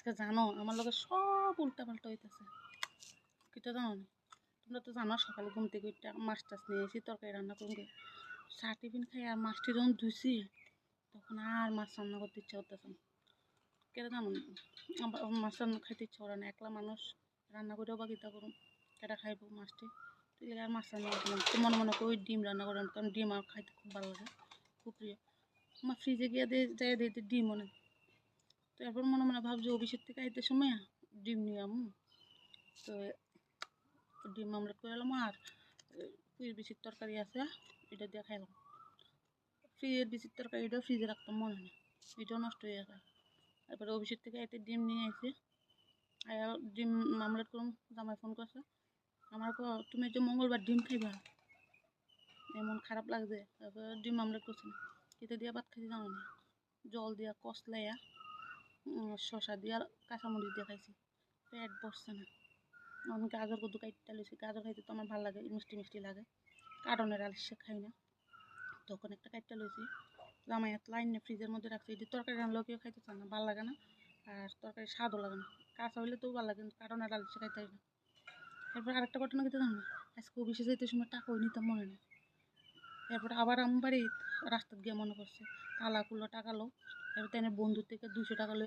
আজকে জানো আমার লগে সব উল্টা পাল্টা হইতেছে। কিটা জানো না, তোমরা তো জানো সকালে ঘুম থেকে উঠে মাছ টাছ নিয়ে এসি তরকারি রান্না করবে। চা টিফিন খাই আর মাছটি যখন ধুইছি তখন আর মাছ রান্না করতে ইচ্ছা করতেছে না। কেটে জানো না, মাছ রান্না খাইতে ইচ্ছা করে না। একলা মানুষ রান্না করেও বা কিতা করুন, কেটা খাইব মাছটি। তুই আর মাছ রান্না করলাম তো মনে মনে করে ডিম রান্না করলাম, কারণ ডিম আমার খাইতে খুব ভালো লাগে, খুব প্রিয়। আমার ফ্রিজে গিয়ে যাই দিতে ডিম অনেক। তো এরপর মনে মনে ভাবছি অফিসের থেকে আইতে সময় ডিম নিয়ে আমু। তো ডিম আমলেট করে এলাম আর পুঁইয়ের বিচির তরকারি আছে, এটা দিয়ে খাইলাম। ফ্রিজের বিচির তরকারি এটাও ফ্রিজে রাখতাম মনে নেই, এটাও নষ্ট হয়ে যায়। তারপরে অফিসের থেকে আইতে ডিম নিয়ে আসি, আর ডিম আমলেট করুন। জামাই ফোন করছে আমার, তুমি যে মঙ্গলবার ডিম খাইবা, এমন খারাপ লাগছে। তারপর ডিম আমলেট করছি না, এটা দিয়ে ভাত খাইছি জানো না, জল দিয়া কষলাইয়া শশা দিয়া কাঁচামরিচ দিয়ে খাইছি, পেট বসছে না। আমি গাজর কদ্দু কাটতে লইছি, গাজর খাইতে তো আমার ভালো লাগে, মিষ্টি মিষ্টি লাগে, কারণের আলিশে খাই না। তখন একটা কাটতে লইছি, জামাই এত লাইন ফ্রিজের মধ্যে রাখছি, এটি তরকারি রান্নাও কেউ খাইতে চায় না, ভালো লাগে না, আর তরকারি স্বাদও লাগে না। কাঁচা হইলে তো ভালো লাগে, কিন্তু কারণের আলিশে খাইতে হয় না। এরপর আরেকটা ঘটনা কিন্তু জানো, আজকে অফিসে যেতে সময় টাকাও নিতাম মনে নেই। এরপর আবার আমার বাড়ি রাস্তা গিয়ে মনে করছে তালা খুললো, টাকা লো। এবার তাই বন্ধুর থেকে 200 টাকা লো